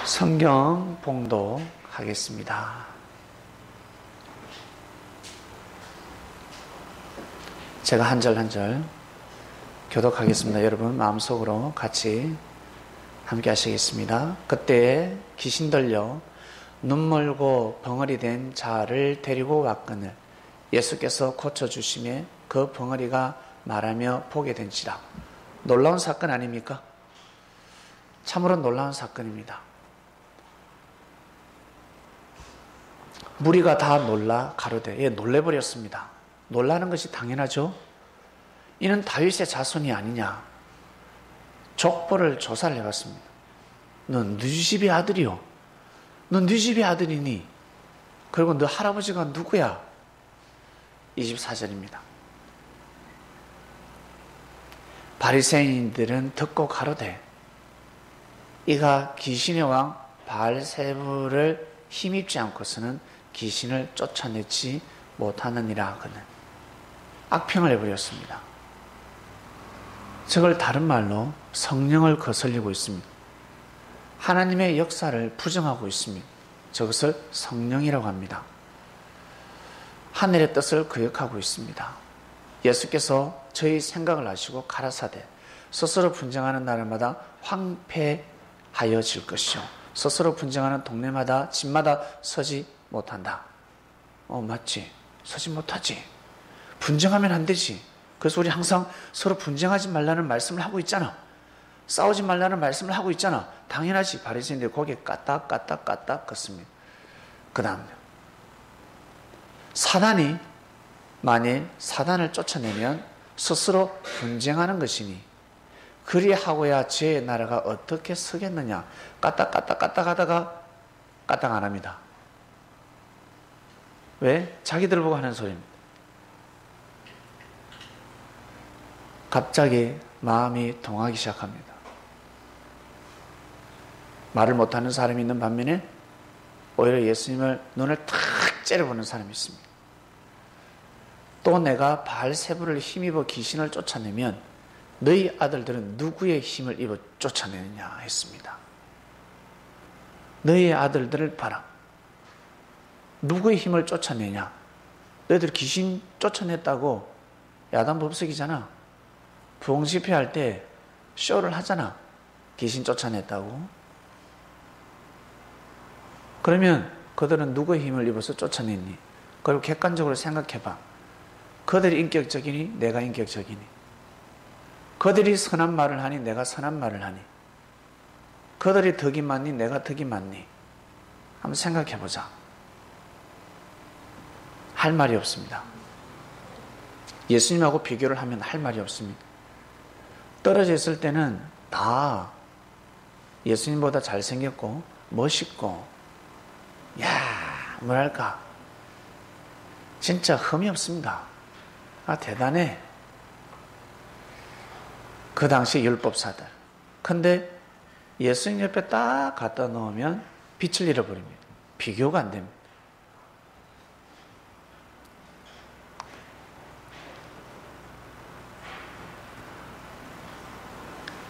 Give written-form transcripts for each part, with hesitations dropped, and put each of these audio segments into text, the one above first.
성경 봉독하겠습니다. 제가 한 절 한 절 교독하겠습니다. 여러분 마음속으로 같이 함께 하시겠습니다. 그때 귀신 들려 눈멀고 벙어리 된 자를 데리고 왔거늘 예수께서 고쳐주심에 그 벙어리가 말하며 보게 된지라. 놀라운 사건 아닙니까? 참으로 놀라운 사건입니다. 무리가 다 놀라 가로되 놀래버렸습니다. 놀라는 것이 당연하죠. 이는 다윗의 자손이 아니냐. 족보를 조사를 해봤습니다. 넌 네 집의 아들이요. 넌 네 집의 아들이니. 그리고 너 할아버지가 누구야? 24절입니다. 바리새인들은 듣고 가로되 이가 귀신의 왕 바알세불을 힘입지 않고서는 귀신을 쫓아내지 못하느니라 하거늘 악평을 해버렸습니다. 저걸 다른 말로 성령을 거슬리고 있습니다. 하나님의 역사를 부정하고 있습니다. 저것을 성령이라고 합니다. 하늘의 뜻을 거역하고 있습니다. 예수께서 저희 생각을 아시고 가라사대 스스로 분쟁하는 날마다 황폐하여질 것이요 스스로 분쟁하는 동네마다 집마다 서지 못한다. 맞지. 서지 못하지. 분쟁하면 안 되지. 그래서 우리 항상 서로 분쟁하지 말라는 말씀을 하고 있잖아. 싸우지 말라는 말씀을 하고 있잖아. 당연하지. 바리새인들 고개 까딱까딱 걷습니다. 그 다음 사단이 만일 사단을 쫓아내면 스스로 분쟁하는 것이니 그리하고야 죄의 나라가 어떻게 서겠느냐. 까딱까딱 하다가 까딱 안 합니다. 왜? 자기들 보고 하는 소리입니다. 갑자기 마음이 동하기 시작합니다. 말을 못하는 사람이 있는 반면에 오히려 예수님을 눈을 탁 째려보는 사람이 있습니다. 또 내가 바알세불을 힘입어 귀신을 쫓아내면 너희 아들들은 누구의 힘을 입어 쫓아내느냐 했습니다. 너희 아들들을 봐라. 누구의 힘을 쫓아내냐? 너희들 귀신 쫓아냈다고 야단법석이잖아. 부흥집회할 때 쇼를 하잖아. 귀신 쫓아냈다고. 그러면 그들은 누구의 힘을 입어서 쫓아냈니? 그리고 객관적으로 생각해봐. 그들이 인격적이니? 내가 인격적이니? 그들이 선한 말을 하니? 내가 선한 말을 하니? 그들이 덕이 많니? 내가 덕이 많니? 한번 생각해보자. 할 말이 없습니다. 예수님하고 비교를 하면 할 말이 없습니다. 떨어져 있을 때는 다 예수님보다 잘생겼고 멋있고 뭐랄까 진짜 흠이 없습니다. 대단해. 그 당시 율법사들. 근데 예수님 옆에 딱 갖다 놓으면 빛을 잃어버립니다. 비교가 안 됩니다.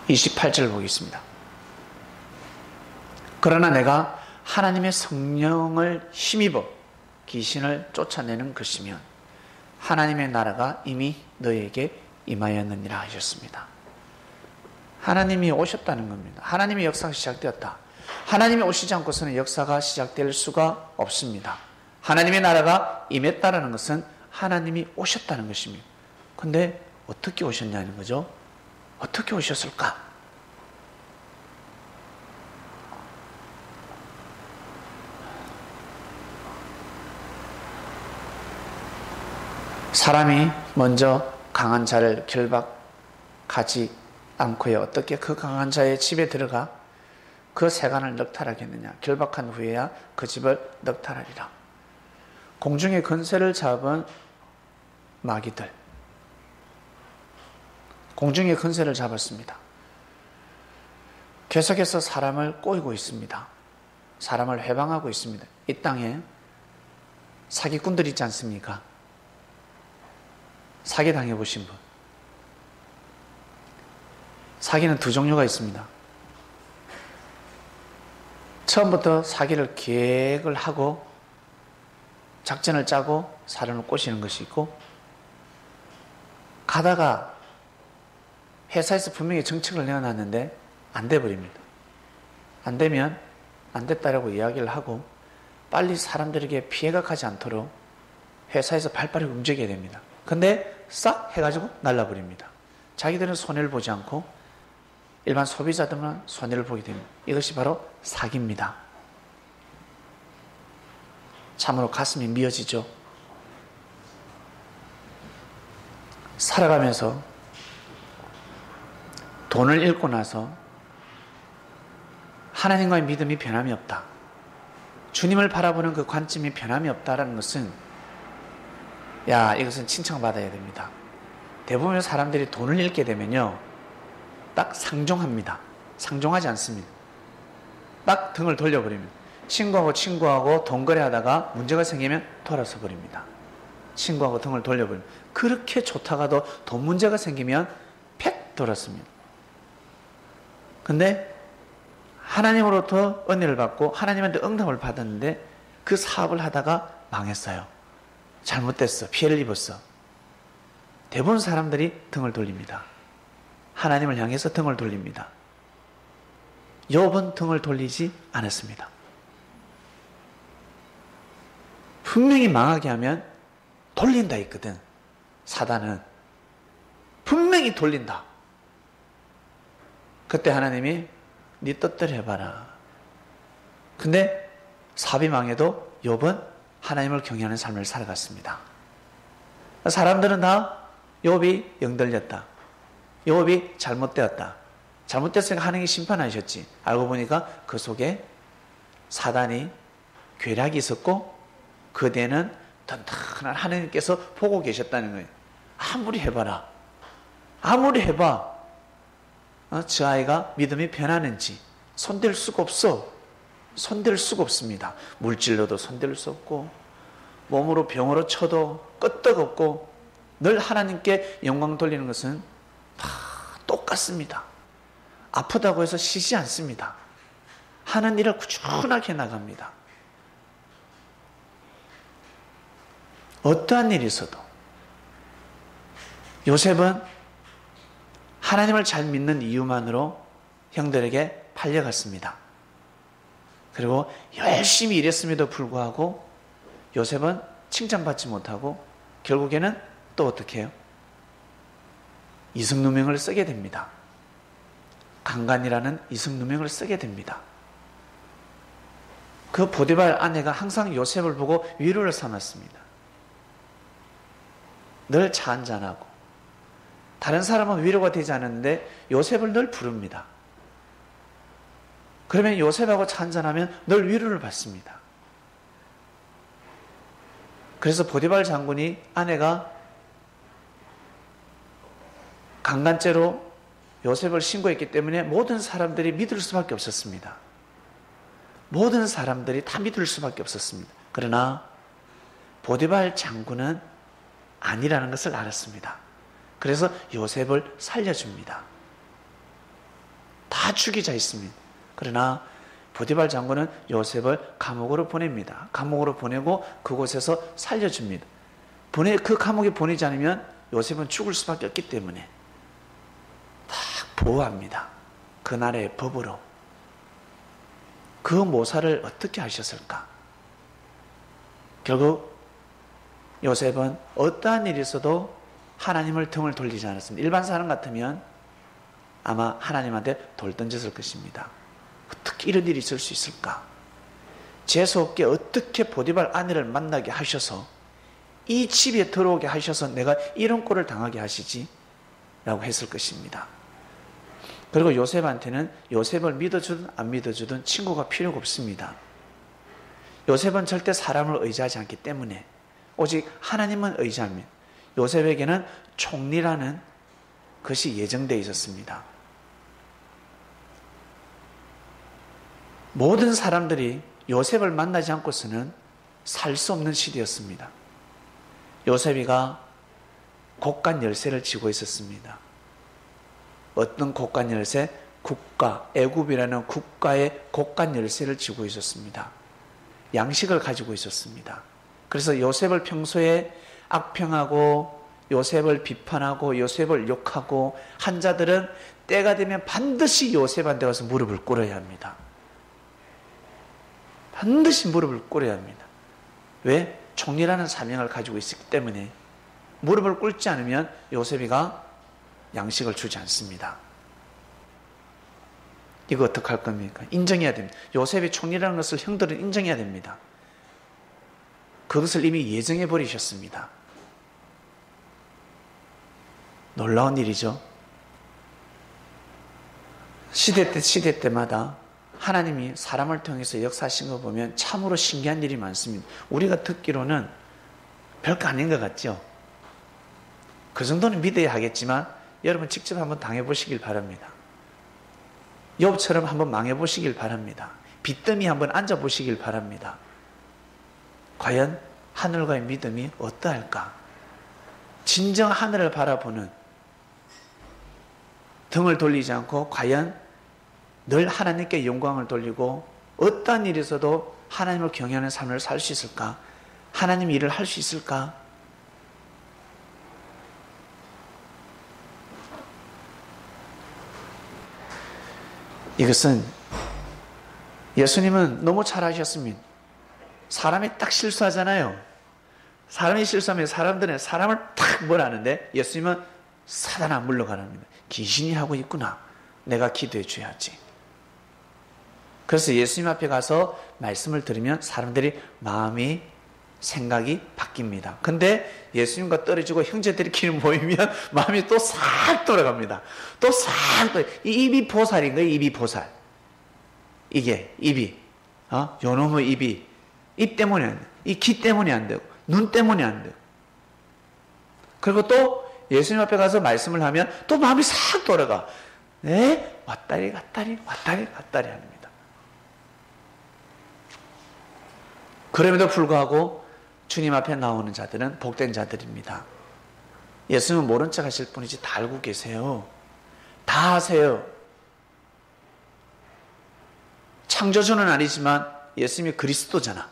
(28절) 보겠습니다. 그러나 내가 하나님의 성령을 힘입어 귀신을 쫓아내는 것이면 하나님의 나라가 이미 너에게 임하였느니라 하셨습니다. 하나님이 오셨다는 겁니다. 하나님의 역사가 시작되었다. 하나님이 오시지 않고서는 역사가 시작될 수가 없습니다. 하나님의 나라가 임했다는 것은 하나님이 오셨다는 것입니다. 근데 어떻게 오셨냐는 거죠? 어떻게 오셨을까? 사람이 먼저 강한 자를 결박하지 않고야 어떻게 그 강한 자의 집에 들어가 그 세간을 넉탈하겠느냐. 결박한 후에야 그 집을 넉탈하리라. 공중의 권세를 잡은 마귀들, 공중의 권세를 잡았습니다. 계속해서 사람을 꼬이고 있습니다. 사람을 회방하고 있습니다. 이 땅에 사기꾼들 있지 않습니까? 사기 당해보신 분. 사기는 두 종류가 있습니다. 처음부터 사기를 계획을 하고 작전을 짜고 사람을 꼬시는 것이 있고, 가다가 회사에서 분명히 정책을 내어놨는데 안 돼버립니다. 안 되면 안 됐다라고 이야기를 하고 빨리 사람들에게 피해가 가지 않도록 회사에서 발빠르게 움직여야 됩니다. 근데 싹 해가지고 날라버립니다. 자기들은 손해를 보지 않고 일반 소비자들만 손해를 보게 됩니다. 이것이 바로 사기입니다. 참으로 가슴이 미어지죠. 살아가면서 돈을 잃고 나서 하나님과의 믿음이 변함이 없다. 주님을 바라보는 그 관점이 변함이 없다라는 것은, 이것은 칭찬받아야 됩니다. 대부분의 사람들이 돈을 잃게 되면요, 딱 상종합니다. 상종하지 않습니다. 딱 등을 돌려버립니다. 친구하고 돈 거래하다가 문제가 생기면 돌아서 버립니다. 친구하고 등을 돌려버립니다. 그렇게 좋다가도 돈 문제가 생기면 팩 돌았습니다. 근데 하나님으로부터 은혜를 받고 하나님한테 응답을 받았는데 그 사업을 하다가 망했어요. 잘못됐어. 피해를 입었어. 대부분 사람들이 등을 돌립니다. 하나님을 향해서 등을 돌립니다. 욥은 등을 돌리지 않았습니다. 분명히 망하게 하면 돌린다 했거든. 사단은 분명히 돌린다. 그때 하나님이 네 뜻대로 해봐라. 근데 사업이 망해도 욥은 하나님을 경외하는 삶을 살아갔습니다. 사람들은 다 욥이 영들렸다, 욥이 잘못되었다, 잘못됐으니까 하나님이 심판하셨지. 알고 보니까 그 속에 사단이 괴락이 있었고 그대는 든든한 하나님께서 보고 계셨다는 거예요. 아무리 해봐라, 아무리 해봐, 저 아이가 믿음이 변하는지 손댈 수가 없어. 손댈 수가 없습니다. 물질로도 손댈 수 없고 몸으로 병으로 쳐도 끄떡없고 늘 하나님께 영광 돌리는 것은 다 똑같습니다. 아프다고 해서 쉬지 않습니다. 하는 일을 꾸준하게 나갑니다. 어떠한 일이 있어도 요셉은 하나님을 잘 믿는 이유만으로 형들에게 팔려갔습니다. 그리고 열심히 일했음에도 불구하고 요셉은 칭찬받지 못하고 결국에는 또 어떻게 해요? 이승누명을 쓰게 됩니다. 강간이라는 이승누명을 쓰게 됩니다. 그 보디발 아내가 항상 요셉을 보고 위로를 삼았습니다. 늘 차 한잔하고 다른 사람은 위로가 되지 않았는데 요셉을 늘 부릅니다. 그러면 요셉하고 차 한잔하면 늘 위로를 받습니다. 그래서 보디발 장군이 아내가 강간죄로 요셉을 신고했기 때문에 모든 사람들이 믿을 수밖에 없었습니다. 모든 사람들이 다 믿을 수밖에 없었습니다. 그러나 보디발 장군은 아니라는 것을 알았습니다. 그래서 요셉을 살려줍니다. 다 죽이자 했습니다. 그러나 보디발 장군은 요셉을 감옥으로 보냅니다. 감옥으로 보내고 그곳에서 살려줍니다. 그 감옥에 보내지 않으면 요셉은 죽을 수밖에 없기 때문에 다 보호합니다. 그날의 법으로. 그 모사를 어떻게 하셨을까? 결국 요셉은 어떠한 일이 있어도 하나님을 등을 돌리지 않았습니다. 일반 사람 같으면 아마 하나님한테 돌 던졌을 것입니다. 어떻게 이런 일이 있을 수 있을까? 재수없게 어떻게 보디발 아내를 만나게 하셔서 이 집에 들어오게 하셔서 내가 이런 꼴을 당하게 하시지? 라고 했을 것입니다. 그리고 요셉한테는 요셉을 믿어주든 안 믿어주든 친구가 필요가 없습니다. 요셉은 절대 사람을 의지하지 않기 때문에 오직 하나님만 의지합니다. 요셉에게는 총리라는 것이 예정되어 있었습니다. 모든 사람들이 요셉을 만나지 않고서는 살 수 없는 시대였습니다. 요셉이가 곡간 열쇠를 쥐고 있었습니다. 어떤 곡간 열쇠? 국가, 애굽이라는 국가의 곳간 열쇠를 쥐고 있었습니다. 양식을 가지고 있었습니다. 그래서 요셉을 평소에 악평하고 요셉을 비판하고 요셉을 욕하고 한 자들은 때가 되면 반드시 요셉한테 가서 무릎을 꿇어야 합니다. 반드시 무릎을 꿇어야 합니다. 왜? 총리라는 사명을 가지고 있기 때문에 무릎을 꿇지 않으면 요셉이가 양식을 주지 않습니다. 이거 어떡할 겁니까? 인정해야 됩니다. 요셉이 총리라는 것을 형들은 인정해야 됩니다. 그것을 이미 예정해 버리셨습니다. 놀라운 일이죠. 시대 때마다 하나님이 사람을 통해서 역사하신 거 보면 참으로 신기한 일이 많습니다. 우리가 듣기로는 별거 아닌 것 같죠? 그 정도는 믿어야 하겠지만 여러분 직접 한번 당해보시길 바랍니다. 욥처럼 한번 망해보시길 바랍니다. 빚더미 한번 앉아보시길 바랍니다. 과연 하늘과의 믿음이 어떠할까? 진정 하늘을 바라보는 등을 돌리지 않고 과연 늘 하나님께 영광을 돌리고 어떠한 일에서도 하나님을 경외하는 삶을 살 수 있을까? 하나님 일을 할 수 있을까? 이것은 예수님은 너무 잘하셨습니다. 사람이 딱 실수하잖아요. 사람이 실수하면 사람들은 사람을 탁 뭐라는데 예수님은 사단아 물러가랍니다. 귀신이 하고 있구나. 내가 기도해 줘야지. 그래서 예수님 앞에 가서 말씀을 들으면 사람들이 마음이 생각이 바뀝니다. 근데 예수님과 떨어지고 형제들끼리 모이면 마음이 또 싹 돌아갑니다. 또 싹 돌아. 이 입이 보살인 거예요. 입이 보살. 이게 입이 요놈의 입이 입 때문에 안 돼. 이 귀 때문에 안 되고 눈 때문에 안 되고. 그리고 또 예수님 앞에 가서 말씀을 하면 또 마음이 싹 돌아가. 네? 왔다리 갔다리 왔다리 갔다리 합니다. 그럼에도 불구하고 주님 앞에 나오는 자들은 복된 자들입니다. 예수님은 모른 척 하실 뿐이지 다 알고 계세요. 다 아세요. 창조주는 아니지만 예수님이 그리스도잖아.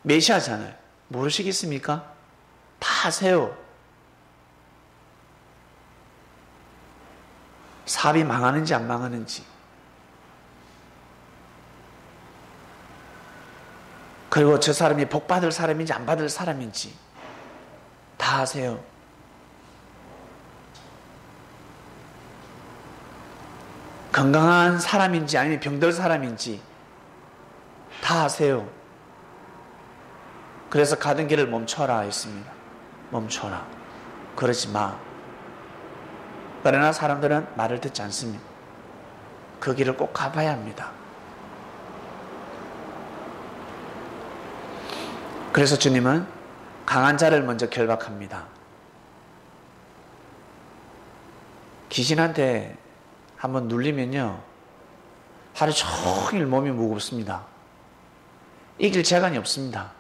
메시아잖아요. 모르시겠습니까? 다 아세요. 사업이 망하는지 안 망하는지, 그리고 저 사람이 복 받을 사람인지 안 받을 사람인지 다 아세요. 건강한 사람인지 아니면 병들 사람인지 다 아세요. 그래서 가던 길을 멈춰라 했습니다. 멈춰라. 그러지 마. 그러나 사람들은 말을 듣지 않습니다. 그 길을 꼭 가봐야 합니다. 그래서 주님은 강한 자를 먼저 결박합니다. 귀신한테 한번 눌리면요, 하루 종일 몸이 무겁습니다. 이길 재간이 없습니다.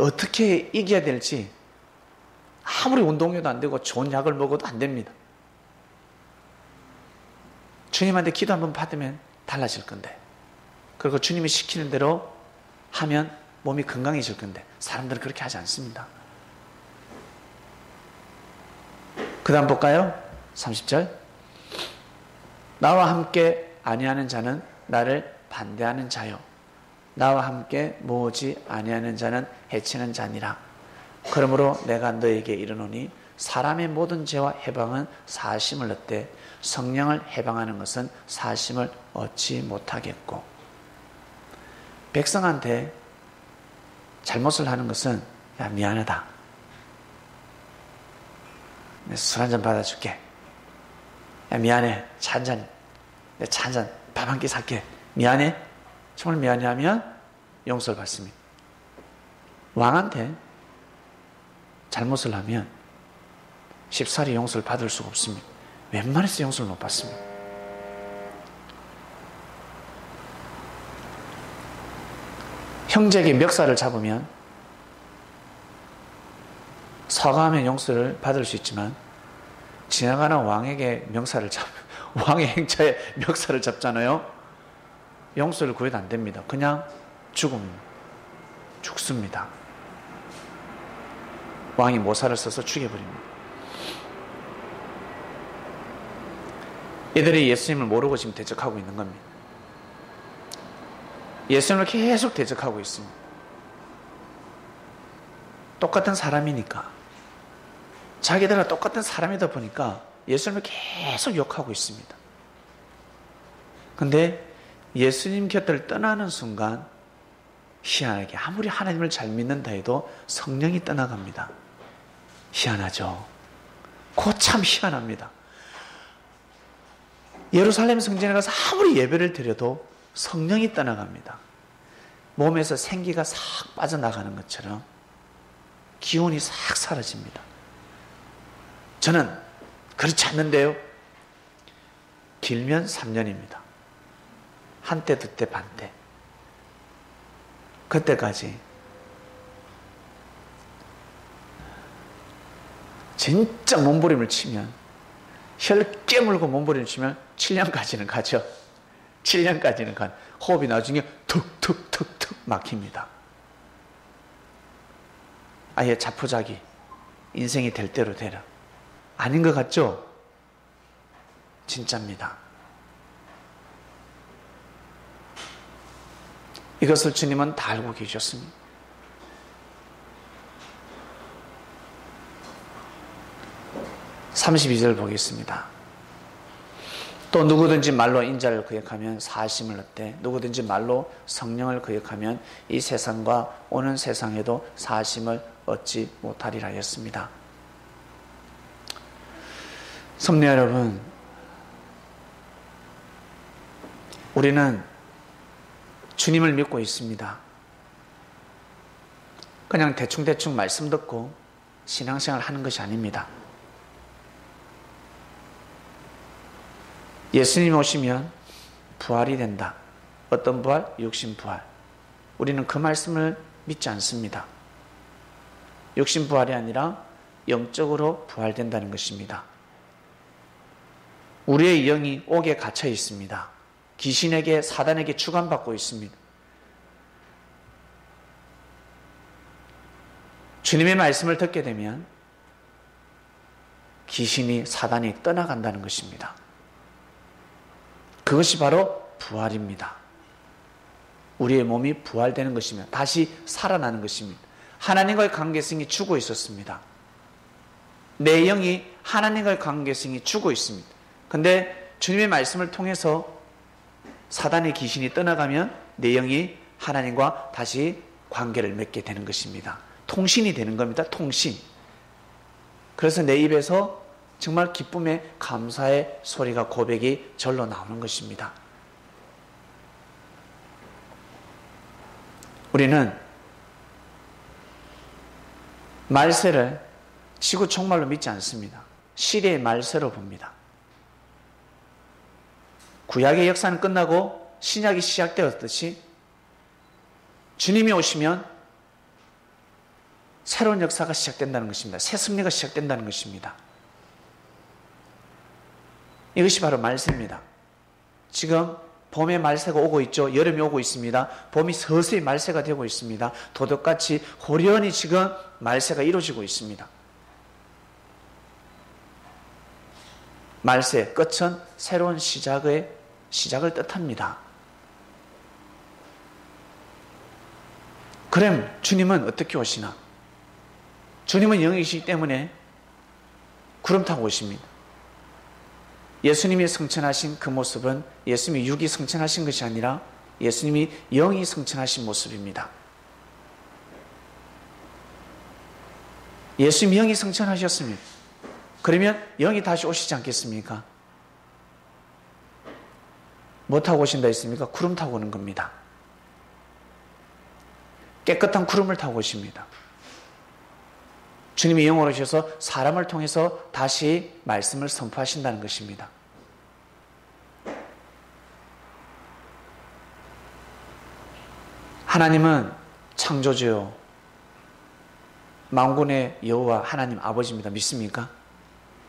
어떻게 이겨야 될지 아무리 운동해도 안 되고 좋은 약을 먹어도 안 됩니다. 주님한테 기도 한번 받으면 달라질 건데, 그리고 주님이 시키는 대로 하면 몸이 건강해질 건데 사람들은 그렇게 하지 않습니다. 그 다음 볼까요? 30절. 나와 함께 아니하는 자는 나를 반대하는 자요, 나와 함께 모으지 아니하는 자는 해치는 자니라. 그러므로 내가 너에게 이르노니 사람의 모든 죄와 해방은 사하심을 얻되 성령을 해방하는 것은 사하심을 얻지 못하겠고. 백성한테 잘못을 하는 것은, 야 미안하다, 술 한잔 받아줄게, 야 미안해, 차 한잔, 내 차 한잔, 밥 한 끼 살게, 미안해, 정말 미안해 하면 용서를 받습니다. 왕한테 잘못을 하면 쉽사리 용서를 받을 수가 없습니다. 웬만해서 용서를 못 받습니다. 형제에게 멱살을 잡으면 사과하면 용서를 받을 수 있지만 지나가는 왕에게 왕의 행차에 멱살을 잡잖아요. 용서를 구해도 안 됩니다. 그냥 죽습니다. 왕이 모사를 써서 죽여버립니다. 이들이 예수님을 모르고 지금 대적하고 있는 겁니다. 예수님을 계속 대적하고 있습니다. 똑같은 사람이니까, 자기들과 똑같은 사람이다 보니까 예수님을 계속 욕하고 있습니다. 그런데 예수님 곁을 떠나는 순간 희한하게 아무리 하나님을 잘 믿는다 해도 성령이 떠나갑니다. 희한하죠? 그거 참 희한합니다. 예루살렘 성전에 가서 아무리 예배를 드려도 성령이 떠나갑니다. 몸에서 생기가 싹 빠져나가는 것처럼 기운이 싹 사라집니다. 저는 그렇지 않는데요. 길면 3년입니다. 한때, 두때, 반때. 그때까지 진짜 몸부림을 치면, 혀를 깨물고 몸부림을 치면 7년까지는 가죠. 7년까지는 간. 호흡이 나중에 툭툭툭툭 막힙니다. 아예 자포자기. 인생이 될 대로 되라. 아닌 것 같죠? 진짜입니다. 이것을 주님은 다 알고 계셨습니다. (32절) 보겠습니다. 또 누구든지 말로 인자를 거역하면 사하심을 얻되 누구든지 말로 성령을 거역하면 이 세상과 오는 세상에도 사하심을 얻지 못하리라 하였습니다. 성도 여러분, 우리는 주님을 믿고 있습니다. 그냥 대충대충 말씀 듣고 신앙생활 하는 것이 아닙니다. 예수님 오시면 부활이 된다. 어떤 부활? 육신 부활. 우리는 그 말씀을 믿지 않습니다. 육신 부활이 아니라 영적으로 부활된다는 것입니다. 우리의 영이 옥에 갇혀 있습니다. 귀신에게, 사단에게 주관받고 있습니다. 주님의 말씀을 듣게 되면 귀신이, 사단이 떠나간다는 것입니다. 그것이 바로 부활입니다. 우리의 몸이 부활되는 것이며 다시 살아나는 것입니다. 하나님과의 관계성이 죽어 있었습니다. 내 영이 하나님과의 관계성이 죽어 있습니다. 그런데 주님의 말씀을 통해서 사단의 귀신이 떠나가면 내 영이 하나님과 다시 관계를 맺게 되는 것입니다. 통신이 되는 겁니다. 통신. 그래서 내 입에서 정말 기쁨의 감사의 소리가, 고백이 절로 나오는 것입니다. 우리는 말세를 지구 총말로 믿지 않습니다. 시대의 말세로 봅니다. 구약의 역사는 끝나고 신약이 시작되었듯이 주님이 오시면 새로운 역사가 시작된다는 것입니다. 새 섭리가 시작된다는 것입니다. 이것이 바로 말세입니다. 지금 봄의 말세가 오고 있죠. 여름이 오고 있습니다. 봄이 서서히 말세가 되고 있습니다. 도덕같이 호련히 지금 말세가 이루어지고 있습니다. 말세, 끝은 새로운 시작을 뜻합니다. 그럼 주님은 어떻게 오시나? 주님은 영이시기 때문에 구름 타고 오십니다. 예수님이 성천하신 그 모습은 예수님이 육이 성천하신 것이 아니라 예수님이 영이 성천하신 모습입니다. 예수님이 영이 성천하셨습니다. 그러면 영이 다시 오시지 않겠습니까? 뭐 타고 오신다 했습니까? 구름 타고 오는 겁니다. 깨끗한 구름을 타고 오십니다. 주님이 영으로 오셔서 사람을 통해서 다시 말씀을 선포하신다는 것입니다. 하나님은 창조주요 만군의 여호와 하나님 아버지입니다. 믿습니까?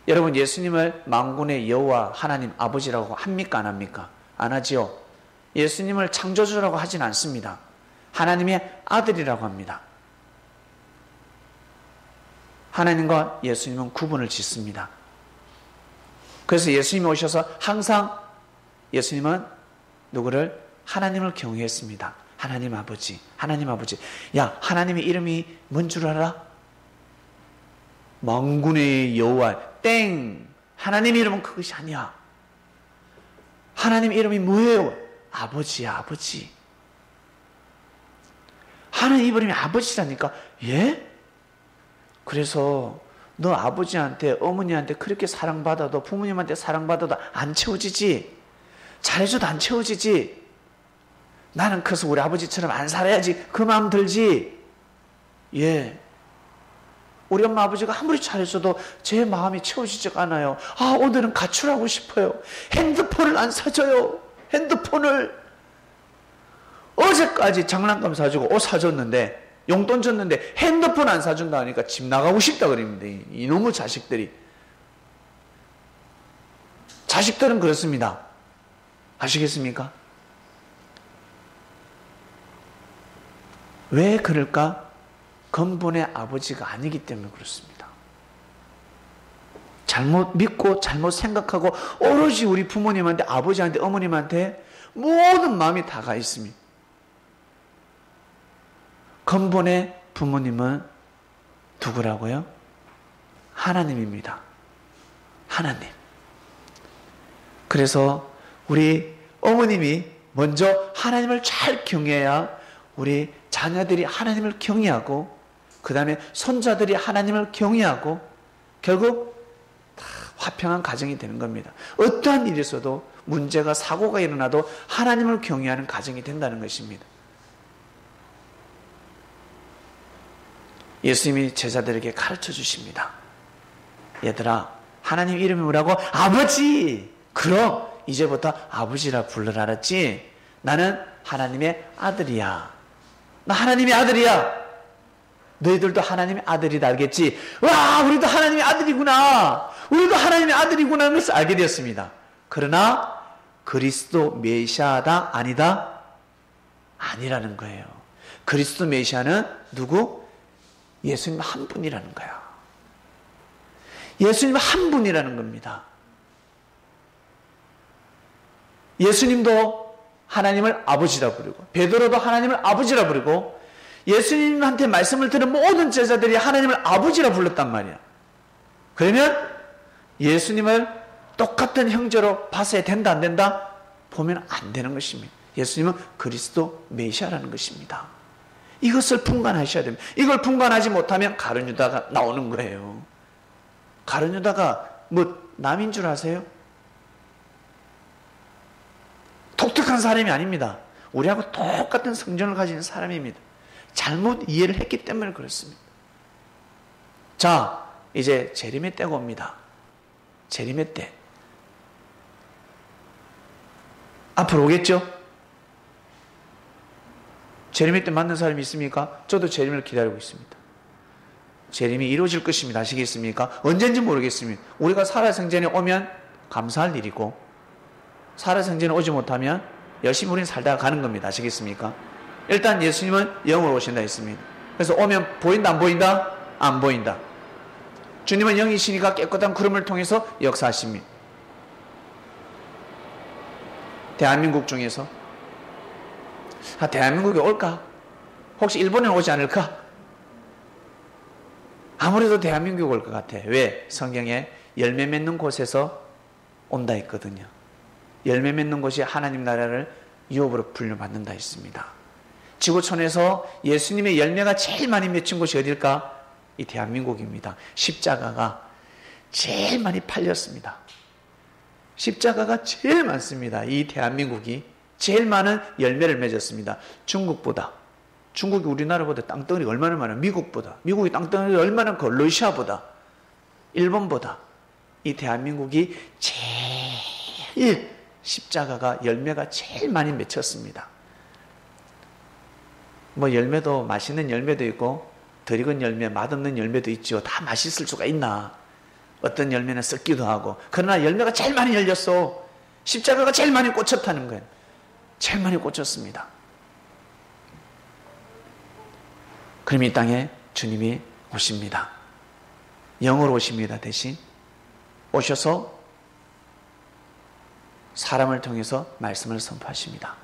여러분, 예수님을 만군의 여호와 하나님 아버지라고 합니까? 안 합니까? 안 하지요. 예수님을 창조주라고 하진 않습니다. 하나님의 아들이라고 합니다. 하나님과 예수님은 구분을 짓습니다. 그래서 예수님이 오셔서 항상 예수님은 누구를? 하나님을 경외했습니다. 하나님 아버지, 하나님 아버지. 야, 하나님의 이름이 뭔 줄 알아? 만군의 여호와. 땡! 하나님 이름은 그것이 아니야. 하나님 이름이 뭐예요? 아버지야, 아버지. 하나님 이름이 아버지라니까. 예? 그래서 너 아버지한테, 어머니한테 그렇게 사랑받아도, 부모님한테 사랑받아도 안 채워지지? 잘해줘도 안 채워지지? 나는 커서 우리 아버지처럼 안 살아야지, 그 마음 들지? 예. 우리 엄마 아버지가 아무리 잘해줘도 제 마음이 채워지지가 않아요. 아, 오늘은 가출하고 싶어요. 핸드폰을 안 사줘요. 핸드폰을. 어제까지 장난감 사주고 옷 사줬는데, 용돈 줬는데 핸드폰 안 사준다 하니까 집 나가고 싶다 그럽니다. 이놈의 자식들이. 자식들은 그렇습니다. 아시겠습니까? 왜 그럴까? 근본의 아버지가 아니기 때문에 그렇습니다. 잘못 믿고 잘못 생각하고 오로지 우리 부모님한테, 아버지한테, 어머님한테 모든 마음이 다 가 있습니다. 근본의 부모님은 누구라고요? 하나님입니다. 하나님. 그래서 우리 어머님이 먼저 하나님을 잘 경외해야 우리 자녀들이 하나님을 경외하고, 그 다음에 손자들이 하나님을 경외하고, 결국 다 화평한 가정이 되는 겁니다. 어떠한 일이 있어도, 문제가, 사고가 일어나도 하나님을 경외하는 가정이 된다는 것입니다. 예수님이 제자들에게 가르쳐 주십니다. 얘들아, 하나님 이름이 뭐라고? 아버지! 그럼 이제부터 아버지라 불러라, 알았지? 나는 하나님의 아들이야. 나 하나님의 아들이야. 너희들도 하나님의 아들이다, 알겠지? 와, 우리도 하나님의 아들이구나. 우리도 하나님의 아들이구나 하는 것을 알게 되었습니다. 그러나 그리스도 메시아다? 아니다? 아니라는 거예요. 그리스도 메시아는 누구? 예수님 한 분이라는 거야. 예수님 한 분이라는 겁니다. 예수님도 하나님을 아버지라 부르고, 베드로도 하나님을 아버지라 부르고, 예수님한테 말씀을 들은 모든 제자들이 하나님을 아버지라 불렀단 말이야. 그러면 예수님을 똑같은 형제로 봤어야 된다, 안 된다? 보면 안 되는 것입니다. 예수님은 그리스도 메시아라는 것입니다. 이것을 분간하셔야 됩니다. 이걸 분간하지 못하면 가룟 유다가 나오는 거예요. 가룟 유다가 뭐 남인 줄 아세요? 독특한 사람이 아닙니다. 우리하고 똑같은 성전을 가진 사람입니다. 잘못 이해를 했기 때문에 그렇습니다. 자, 이제 재림의 때가 옵니다. 재림의 때. 앞으로 오겠죠? 재림의 때 맞는 사람이 있습니까? 저도 재림을 기다리고 있습니다. 재림이 이루어질 것입니다. 아시겠습니까? 언젠지 모르겠습니다. 우리가 살아생전에 오면 감사할 일이고, 살아생전에 오지 못하면 열심히 우리는 살다가 가는 겁니다. 아시겠습니까? 일단 예수님은 영으로 오신다 했습니다. 그래서 오면 보인다, 안 보인다? 안 보인다. 주님은 영이시니까 깨끗한 구름을 통해서 역사하십니다. 대한민국 중에서 대한민국에 올까? 혹시 일본에 오지 않을까? 아무래도 대한민국에 올 것 같아. 왜? 성경에 열매 맺는 곳에서 온다 했거든요. 열매 맺는 곳이 하나님 나라를 유업으로 분류받는다 했습니다. 지구촌에서 예수님의 열매가 제일 많이 맺힌 곳이 어딜까? 이 대한민국입니다. 십자가가 제일 많이 팔렸습니다. 십자가가 제일 많습니다. 이 대한민국이 제일 많은 열매를 맺었습니다. 중국보다. 중국이 우리나라보다 땅덩어리가 얼마나 많아요? 미국보다. 미국이 땅덩어리가 얼마나 커요? 러시아보다. 일본보다. 이 대한민국이 제일 십자가가 열매가 제일 많이 맺혔습니다. 뭐 열매도 맛있는 열매도 있고 덜 익은 열매, 맛없는 열매도 있죠. 다 맛있을 수가 있나? 어떤 열매는 썩기도 하고. 그러나 열매가 제일 많이 열렸어. 십자가가 제일 많이 꽂혔다는 거예요. 제일 많이 꽂혔습니다. 그럼 이 땅에 주님이 오십니다. 영으로 오십니다. 대신 오셔서 사람을 통해서 말씀을 선포하십니다.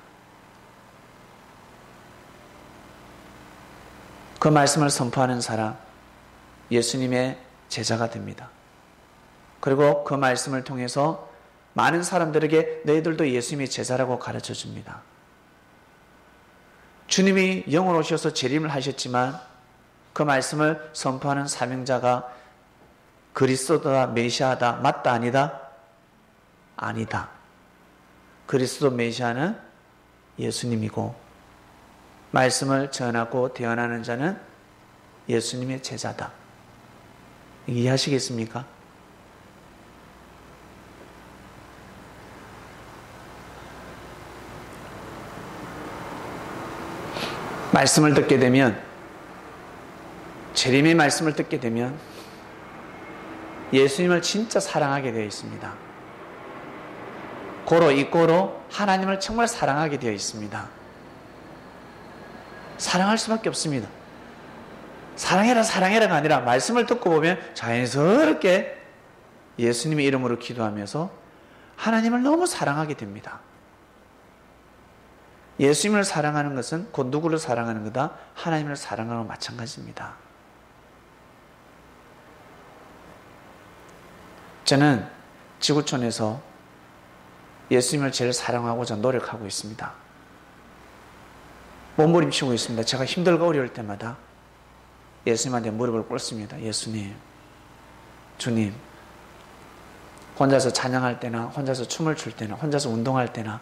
그 말씀을 선포하는 사람, 예수님의 제자가 됩니다. 그리고 그 말씀을 통해서 많은 사람들에게 너희들도 예수님의 제자라고 가르쳐 줍니다. 주님이 영으로 오셔서 재림을 하셨지만 그 말씀을 선포하는 사명자가 그리스도다, 메시아다, 맞다, 아니다? 아니다. 그리스도 메시아는 예수님이고 말씀을 전하고 대언하는 자는 예수님의 제자다. 이해하시겠습니까? 말씀을 듣게 되면, 재림의 말씀을 듣게 되면 예수님을 진짜 사랑하게 되어 있습니다. 고로 이 고로 하나님을 정말 사랑하게 되어 있습니다. 사랑할 수밖에 없습니다. 사랑해라 사랑해라가 아니라 말씀을 듣고 보면 자연스럽게 예수님의 이름으로 기도하면서 하나님을 너무 사랑하게 됩니다. 예수님을 사랑하는 것은 곧 누구를 사랑하는 거다? 하나님을 사랑하는 것과 마찬가지입니다. 저는 지구촌에서 예수님을 제일 사랑하고자 노력하고 있습니다. 몸부림치고 있습니다. 제가 힘들고 어려울 때마다 예수님한테 무릎을 꿇습니다. 예수님, 주님, 혼자서 찬양할 때나 혼자서 춤을 출 때나 혼자서 운동할 때나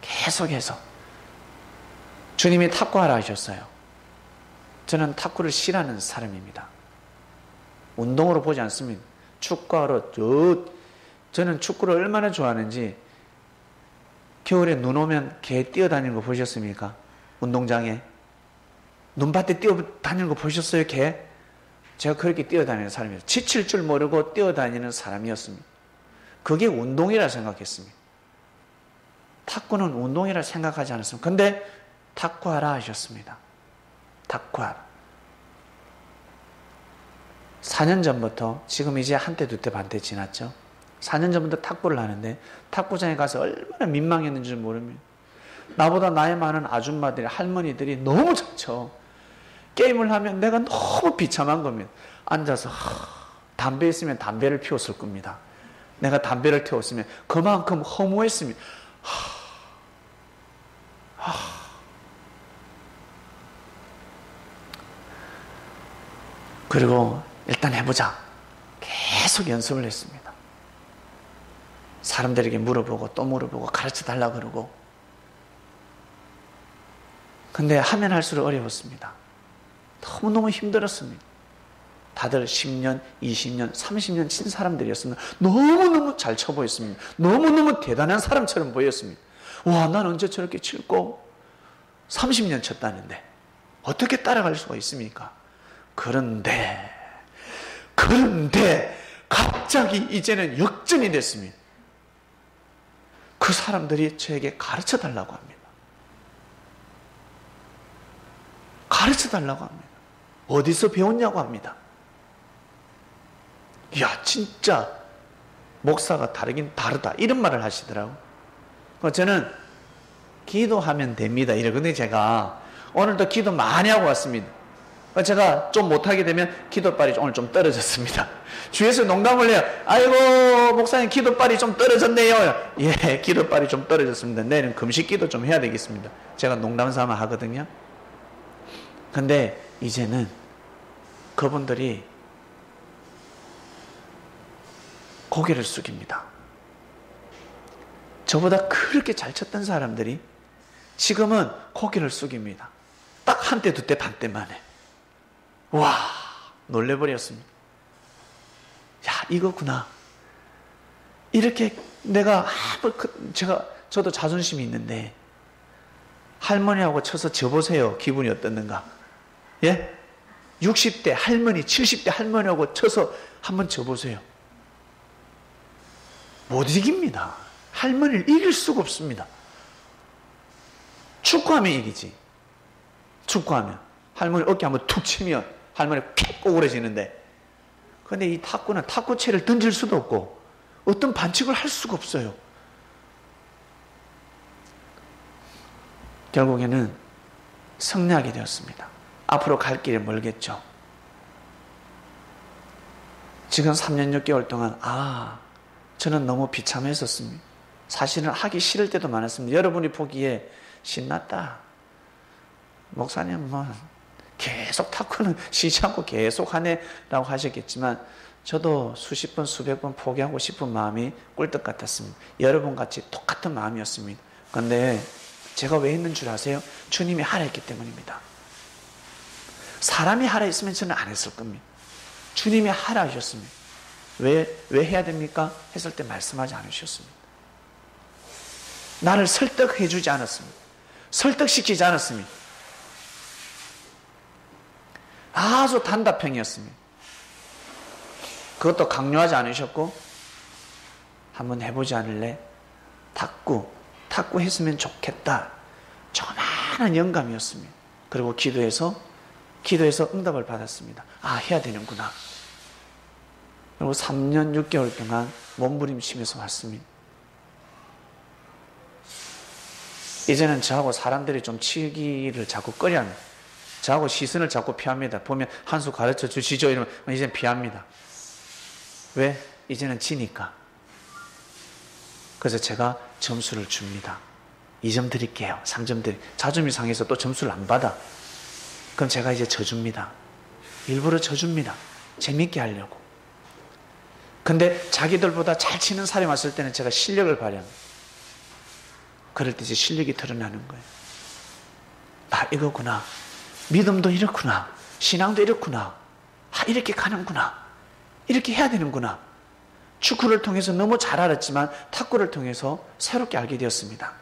계속해서 주님이 탁구하라 하셨어요. 저는 탁구를 싫어하는 사람입니다. 운동으로 보지 않습니다. 축구하러 저는 축구를 얼마나 좋아하는지 겨울에 눈 오면 개 뛰어다니는 거 보셨습니까? 운동장에 눈밭에 뛰어다니는 거 보셨어요? 개? 제가 그렇게 뛰어다니는 사람이었어요. 지칠 줄 모르고 뛰어다니는 사람이었습니다. 그게 운동이라 생각했습니다. 탁구는 운동이라 생각하지 않았습니다. 근데 탁구하라 하셨습니다. 탁구하라. 4년 전부터, 지금 이제 한때 두때 반때 지났죠. 4년 전부터 탁구를 하는데 탁구장에 가서 얼마나 민망했는지 모릅니다. 나보다 나이 많은 아줌마들이, 할머니들이 너무 잘 쳐. 게임을 하면 내가 너무 비참한 겁니다. 앉아서 담배 있으면 담배를 피웠을 겁니다. 내가 담배를 태웠으면 그만큼 허무했습니다. 그리고 일단 해보자. 계속 연습을 했습니다. 사람들에게 물어보고 또 물어보고 가르쳐 달라고 그러고. 근데 하면 할수록 어려웠습니다. 너무너무 힘들었습니다. 다들 10년, 20년, 30년 친 사람들이었습니다. 너무너무 잘 쳐 보였습니다. 너무너무 대단한 사람처럼 보였습니다. 와, 난 언제 저렇게 칠고 30년 쳤다는데 어떻게 따라갈 수가 있습니까? 그런데 갑자기 이제는 역전이 됐습니다. 그 사람들이 저에게 가르쳐 달라고 합니다. 가르쳐 달라고 합니다. 어디서 배웠냐고 합니다. 이야, 진짜 목사가 다르긴 다르다, 이런 말을 하시더라고요. 저는 기도하면 됩니다 이러거든요. 제가 오늘도 기도 많이 하고 왔습니다. 제가 좀 못하게 되면 기도빨이 오늘 좀 떨어졌습니다. 주위에서 농담을 해요. 아이고 목사님 기도빨이 좀 떨어졌네요. 예, 기도빨이 좀 떨어졌습니다. 내일은 금식 기도 좀 해야 되겠습니다. 제가 농담 삼아 하거든요. 근데 이제는 그분들이 고개를 숙입니다. 저보다 그렇게 잘 쳤던 사람들이 지금은 고개를 숙입니다. 딱 한때 두때 반때 만에. 와, 놀래버렸습니다. 야, 이거구나. 이렇게 내가 저도 자존심이 있는데 할머니하고 쳐서 져보세요. 기분이 어떻는가? 예? 60대 할머니, 70대 할머니하고 쳐서 한번 져보세요. 못 이깁니다. 할머니를 이길 수가 없습니다. 축구하면 이기지. 축구하면 할머니 어깨 한번 툭 치면 할머니 픽 오그라지는데, 근데 이 탁구는 탁구채를 던질 수도 없고 어떤 반칙을 할 수가 없어요. 결국에는 승리하게 되었습니다. 앞으로 갈 길이 멀겠죠. 지금 3년 6개월 동안 저는 너무 비참했었습니다. 사실은 하기 싫을 때도 많았습니다. 여러분이 보기에 신났다, 목사님 계속 탁구는 쉬지 않고 계속 하네 라고 하셨겠지만, 저도 수십 번 수백 번 포기하고 싶은 마음이 꿀떡 같았습니다. 여러분같이 똑같은 마음이었습니다. 그런데 제가 왜 했는 줄 아세요? 주님이 하라 했기 때문입니다. 사람이 하라 했으면 저는 안 했을 겁니다. 주님이 하라 하셨습니다. 왜 해야 됩니까? 했을 때 말씀하지 않으셨습니다. 나를 설득해 주지 않았습니다. 설득시키지 않았습니다. 아주 단답형이었습니다. 그것도 강요하지 않으셨고, 한번 해보지 않을래? 탁구 했으면 좋겠다. 조그마한 영감이었습니다. 그리고 기도해서 응답을 받았습니다. 해야 되는구나. 그리고 3년 6개월 동안 몸부림치면서 왔습니다. 이제는 저하고 사람들이 좀 치기를 자꾸 꺼려합니다. 저하고 시선을 자꾸 피합니다. 보면 한 수 가르쳐 주시죠 이러면 이제는 피합니다. 왜? 이제는 지니까. 그래서 제가 점수를 줍니다. 2점 드릴게요. 3점 드릴게요. 자존심이 상해서 또 점수를 안 받아. 그럼 제가 이제 져줍니다. 일부러 져줍니다. 재밌게 하려고. 근데 자기들보다 잘 치는 사람이 왔을 때는 제가 실력을 발휘합니다. 그럴 때 이제 실력이 드러나는 거예요. 이거구나. 믿음도 이렇구나. 신앙도 이렇구나. 이렇게 가는구나. 이렇게 해야 되는구나. 축구를 통해서 너무 잘 알았지만 탁구를 통해서 새롭게 알게 되었습니다.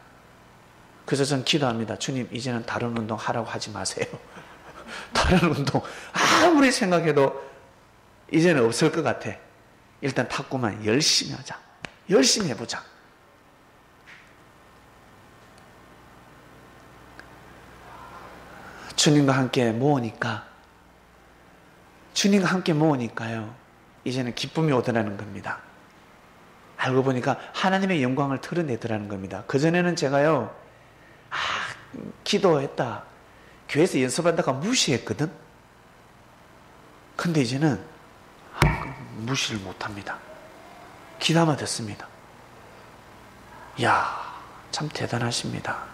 그래서 저는 기도합니다. 주님, 이제는 다른 운동 하라고 하지 마세요. 다른 운동 아무리 생각해도 이제는 없을 것 같아. 일단 탁구만 열심히 하자. 열심히 해보자. 주님과 함께 모으니까요, 이제는 기쁨이 오더라는 겁니다. 알고 보니까 하나님의 영광을 드러내더라는 겁니다. 그전에는 제가요, 기도했다, 교회에서 연습한다가 무시했거든. 근데 이제는 무시를 못합니다. 귀담아 듣습니다. 이야, 참 대단하십니다.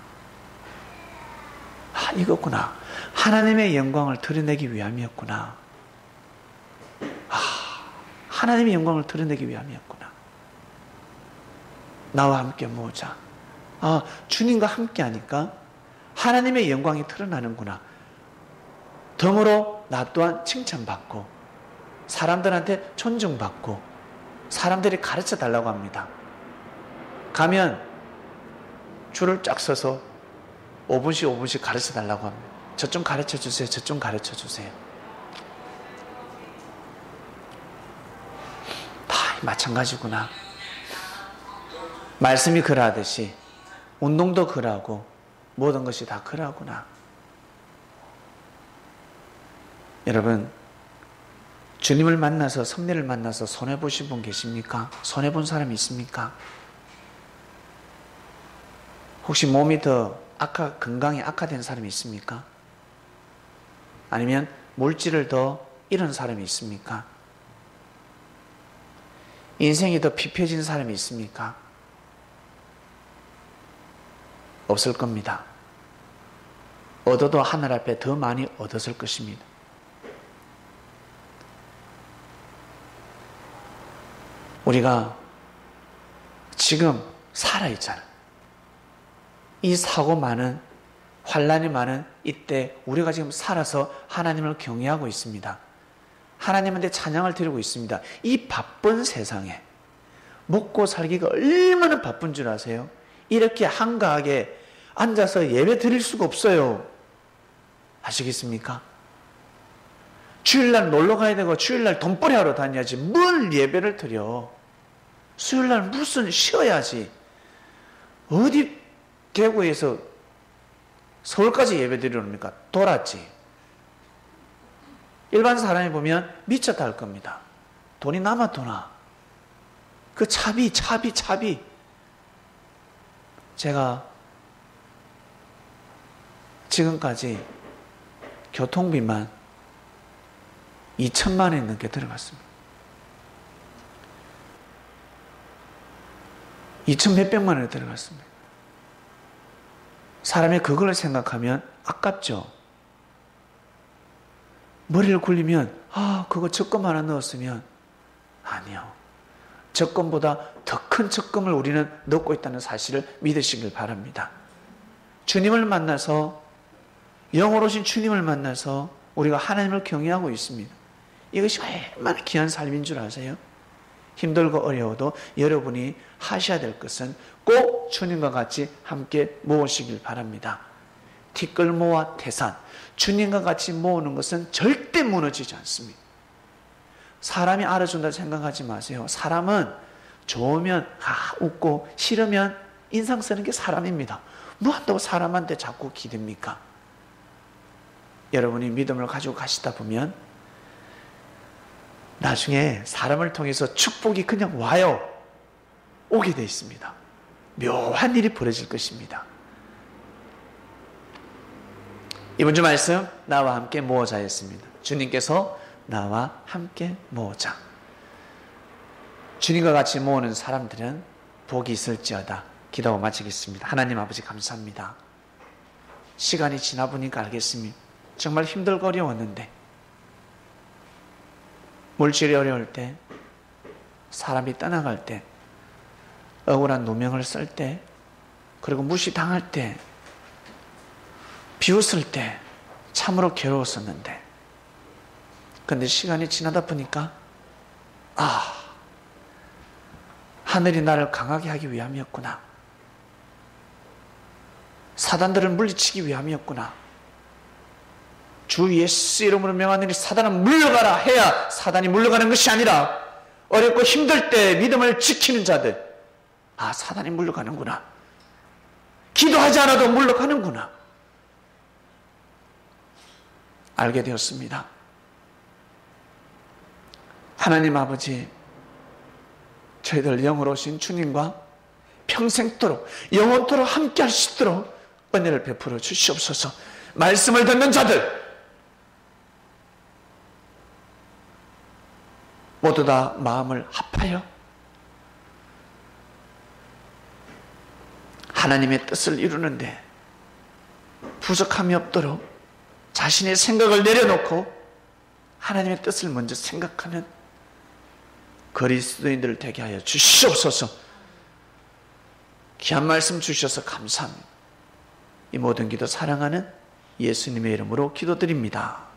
이거구나. 하나님의 영광을 드러내기 위함이었구나. 하나님의 영광을 드러내기 위함이었구나. 나와 함께 모으자. 주님과 함께 하니까 하나님의 영광이 드러나는구나. 덤으로 나 또한 칭찬받고 사람들한테 존중받고 사람들이 가르쳐 달라고 합니다. 가면 줄을 쫙 서서 5분씩 가르쳐 달라고 합니다. 저 좀 가르쳐 주세요. 저 좀 가르쳐 주세요. 다 마찬가지구나. 말씀이 그러하듯이 운동도 그러하고 모든 것이 다 그러하구나. 여러분, 주님을 만나서, 섭리를 만나서 손해보신 분 계십니까? 손해본 사람이 있습니까? 혹시 몸이 더 건강이 악화된 사람이 있습니까? 아니면 물질을 더 잃은 사람이 있습니까? 인생이 더 피폐해진 사람이 있습니까? 없을 겁니다. 얻어도 하늘 앞에 더 많이 얻었을 것입니다. 우리가 지금 살아있잖아. 이 사고 많은, 환란이 많은 이때 우리가 지금 살아서 하나님을 경외하고 있습니다. 하나님한테 찬양을 드리고 있습니다. 이 바쁜 세상에 먹고 살기가 얼마나 바쁜 줄 아세요? 이렇게 한가하게 앉아서 예배 드릴 수가 없어요. 아시겠습니까? 주일날 놀러 가야 되고 주일날 돈벌이 하러 다녀야지 뭘 예배를 드려. 수요일날 무슨 쉬어야지. 어디 대구에서 서울까지 예배 드리러 옵니까? 돌았지. 일반 사람이 보면 미쳤다 할 겁니다. 돈이 남았더나. 그 차비. 제가 지금까지 교통비만 2천만 원 넘게 들어갔습니다. 2천 몇백만 원이 들어갔습니다. 사람이 그걸 생각하면 아깝죠. 머리를 굴리면 그거 적금 하나 넣었으면 아니요. 적금보다 더 큰 적금을 우리는 넣고 있다는 사실을 믿으시길 바랍니다. 주님을 만나서 영으로 오신 주님을 만나서 우리가 하나님을 경외하고 있습니다. 이것이 얼마나 귀한 삶인 줄 아세요? 힘들고 어려워도 여러분이 하셔야 될 것은 꼭 주님과 같이 함께 모으시길 바랍니다. 티끌모아 태산, 주님과 같이 모으는 것은 절대 무너지지 않습니다. 사람이 알아준다 생각하지 마세요. 사람은 좋으면 웃고 싫으면 인상 쓰는 게 사람입니다. 뭐 한다고 사람한테 자꾸 기댑니까? 여러분이 믿음을 가지고 가시다 보면 나중에 사람을 통해서 축복이 그냥 와요. 오게 되어 있습니다. 묘한 일이 벌어질 것입니다. 이번 주 말씀 나와 함께 모으자였습니다. 주님께서 나와 함께 모으자. 주님과 같이 모으는 사람들은 복이 있을지어다. 기도하고 마치겠습니다. 하나님 아버지 감사합니다. 시간이 지나 보니까 알겠습니다. 정말 힘들고 어려웠는데 물질이 어려울 때, 사람이 떠나갈 때, 억울한 누명을 쓸 때, 그리고 무시당할 때, 비웃을 때 참으로 괴로웠었는데, 그런데 시간이 지나다 보니까 하늘이 나를 강하게 하기 위함이었구나. 사단들을 물리치기 위함이었구나. 주 예수 이름으로 명하노니 사단은 물러가라 해야 사단이 물러가는 것이 아니라 어렵고 힘들 때 믿음을 지키는 자들, 사단이 물러가는구나. 기도하지 않아도 물러가는구나. 알게 되었습니다. 하나님 아버지, 저희들 영으로 오신 주님과 평생토록 영원토록 함께 할 수 있도록 은혜를 베풀어 주시옵소서. 말씀을 듣는 자들 모두 다 마음을 합하여 하나님의 뜻을 이루는데 부족함이 없도록 자신의 생각을 내려놓고 하나님의 뜻을 먼저 생각하는 그리스도인들을 되게 하여 주시옵소서. 귀한 말씀 주셔서 감사합니다. 이 모든 기도 사랑하는 예수님의 이름으로 기도드립니다.